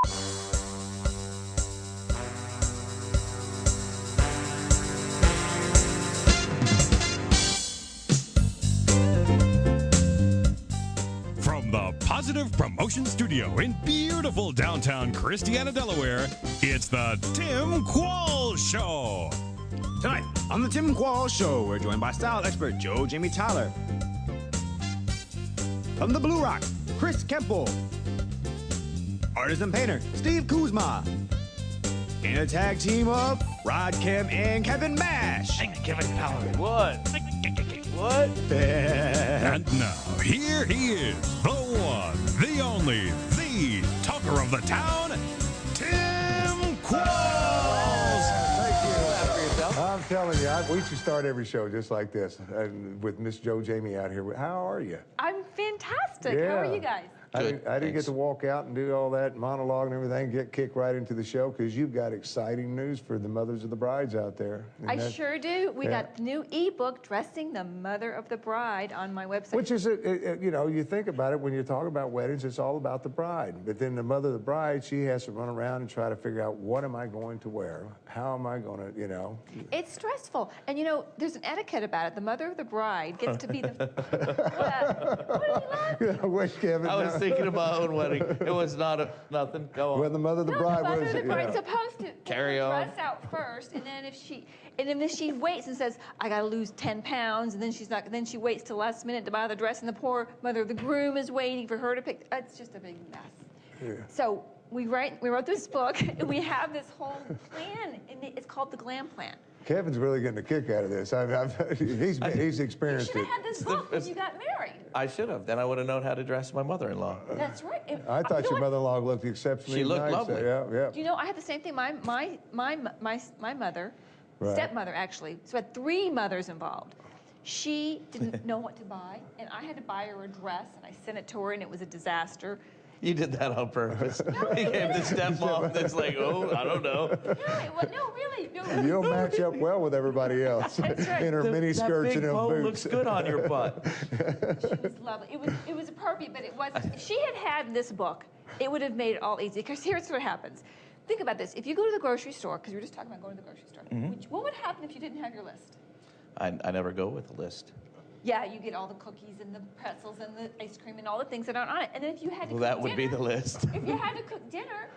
From the Positive Promotion Studio in beautiful downtown Christiana, Delaware, it's the Tim Qualls Show. Tonight on the Tim Qualls Show, we're joined by style expert JoJami Tyler. From the Blue Rock, Chris Kemple. Artist and painter Steve Kuzma. In a tag team of Rod Kemp and Kevin Mash. Kevin Power. What? What? And now, here he is, the one, the only, the talker of the town, Tim Qualls. I'm telling you, we should start every show just like this, with Miss JoJami out here. How are you? I'm fantastic. How are you guys? I didn't get to walk out and do all that monologue and everything, get kicked right into the show, because you've got exciting news for the mothers of the brides out there. I sure do. We got the new ebook, Dressing the Mother of the Bride, on my website. Which is, you know, you think about it, when you talk about weddings, it's all about the bride. But then the mother of the bride, she has to run around and try to figure out, what am I going to wear? How am I going to, you know? It's stressful. And, you know, there's an etiquette about it. The mother of the bride gets to be the... What are you laughing? I wish Kevin... I was thinking of my own wedding. It was nothing. Go on. Well, the mother of the bride the mother was... of the bride's supposed to carry on. dress out first, and then if she waits and says, I got to lose 10 pounds, and then then she waits till the last minute to buy the dress, and the poor mother of the groom is waiting for her to pick. It's just a big mess. Yeah. So we wrote this book, and we have this whole plan, and it's called the Glam Plan. Kevin's really getting a kick out of this. He's experienced You it. should have had this book when you got married. I should have. Then I would have known how to dress my mother-in-law. That's right. I thought your mother-in-law looked exceptionally She looked nice. lovely. Yeah. Do you know, I had the same thing. My mother, Right. stepmother actually, so I had 3 mothers involved. She didn't know what to buy, and I had to buy her a dress, and I sent it to her, and it was a disaster. You did that on purpose. He gave the stepmom that's like, oh, I don't know. No, really. No. You don't match up well with everybody else. That's right. In her mini skirts and her bow boots. looks good on your butt. She was lovely. It was appropriate, but it was. If she had this book, it would have made it all easy. Because here's what happens. Think about this. If you go to the grocery store, because we were just talking about going to the grocery store, what would happen if you didn't have your list? I never go with a list. Yeah, you get all the cookies and the pretzels and the ice cream and all the things that aren't on it. And then if you had to cook That would dinner, be the list. If you had to cook dinner,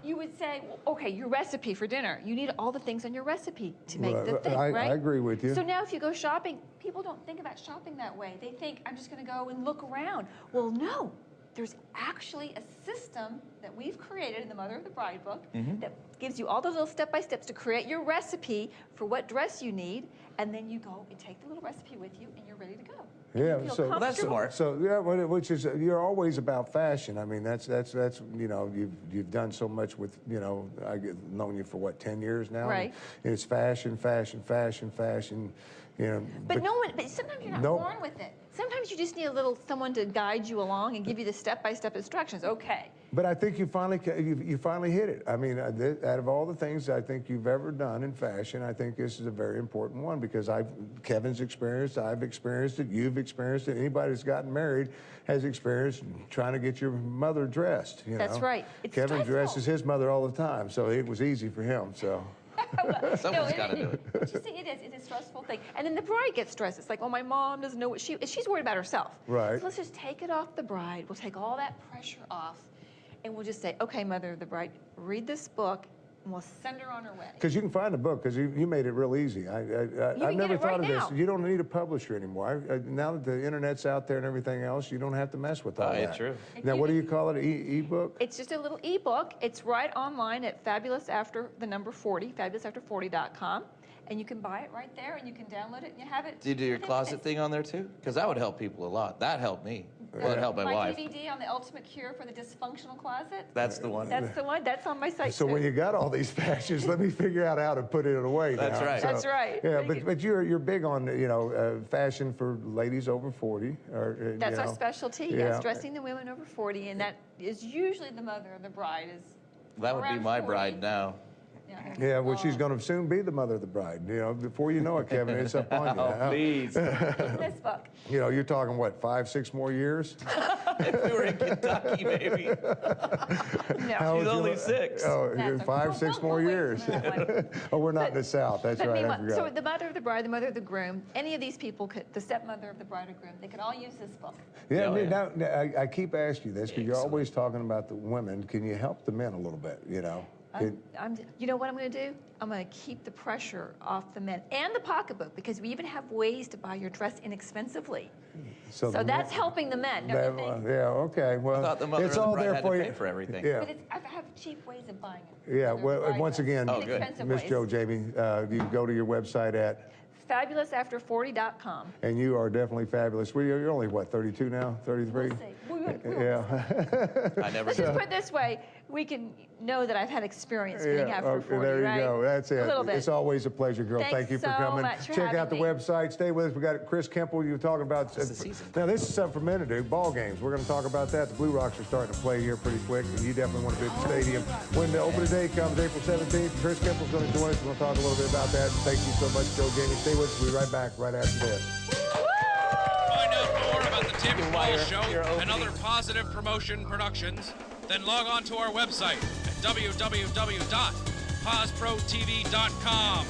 you would say, well, okay, your recipe for dinner. You need all the things on your recipe to make the thing, right? I agree with you. So now if you go shopping, people don't think about shopping that way. They think, I'm just going to go and look around. Well, no. There's actually a system that we've created in the Mother of the Bride book that gives you all those little step-by-steps to create your recipe for what dress you need, and then you go and take the little recipe with you, and you're ready to go. Yeah, so Well, that's smart. So yeah, which is, you're always about fashion. I mean, that's you know, you've done so much with, you know, I've known you for what, 10 years now. Right. And it's fashion. You know, But sometimes you're not born with it. Sometimes you just need someone to guide you along and give you the step-by-step instructions. Okay. But I think you finally hit it. I mean, out of all the things I think you've ever done in fashion, I think this is a very important one, because Kevin's experienced, I've experienced it, you've experienced it. Anybody that's gotten married has experienced trying to get your mother dressed. You That's know? right. It's Kevin stressful. dresses his mother all the time, so it was easy for him. So. Someone's got to do it. But you see, it is a stressful thing. And then the bride gets stressed. It's like, oh, my mom doesn't know what she's worried about herself. Right. So let's just take it off the bride. We'll take all that pressure off, and we'll just say, okay, Mother of the Bride, read this book, and we'll send her on her way. Because you can find the book, because you made it real easy. I've never thought of this. You don't need a publisher anymore. Now that the internet's out there and everything else, you don't have to mess with all that. True. Now, what do you call it? E-book? It's just a little e-book. It's right online at fabulousafter40.com. And you can buy it right there, and you can download it, and you have it. Do you do your within closet minutes. thing on there too? Because that would help people a lot. That helped me. Well, it helped my wife. DVD on the ultimate cure for the dysfunctional closet. That's the one. That's the one. That's on my site. So too. when you got all these fashions, let me figure out how to put it away. That's now. right. So, That's right. Yeah, Thank you. but you're big on, you know, fashion for ladies over 40. Or, That's you our know. specialty. Yeah. Yes, dressing the women over 40, and that is usually the mother of the bride is. That would be around my 40. bride now. Yeah, well, she's going to soon be the mother of the bride. You know, before you know it, Kevin, it's up on you. Oh, please. In this book. You know, you're talking, what, 5, 6 more years? If we were in Kentucky, maybe. No. She's only 6. Oh, That's okay. 5, 6 more We'll wait years. for that one. Oh, we're not in the South. That's But right. I meanwhile, forgot. so the mother of the bride, the mother of the groom, any of these people could, the stepmother of the bride or groom, they could all use this book. Yeah, Oh, yeah. now, I keep asking you this because you're always talking about the women. Can you help the men a little bit, you know? You know what I'm going to do? I'm going to keep the pressure off the men and the pocketbook because we even have ways to buy your dress inexpensively. So the that's men- helping the men. Don't you think? Yeah, okay. Well, I thought the mother it's of the all bride there had for to you. pay for everything. Yeah. But I have cheap ways of buying it. Yeah, Mother of the well, bride once dress. again, Oh, good. Inexpensive Miss ways. JoJami, you can go to your website at, FabulousAfter40.com. and you are definitely fabulous. You're only, what, 32 now? 33? We'll see. Yeah. I never Let's just put it this way. We can know that I've had experience getting after okay, 40, there you right? go. That's it. A little bit. It's always a pleasure, girl. Thanks Thank you for so coming. much for Check out the having me. website. Stay with us. We got Chris Kemple. You were talking about. It's the season. Now, this is something for men to do. Ball games. We're going to talk about that. The Blue Rocks are starting to play here pretty quick, and you definitely want to be at the stadium. When the opening day comes, April 17th, Chris Kemple's going to join us. We're going to talk a little bit about that. Thank you so much, JoJami. Stay with us. We'll be right back right after this. Find out more about the Tim While Quall you're Show and opening. other positive promotion productions, then log on to our website at www.posprotv.com.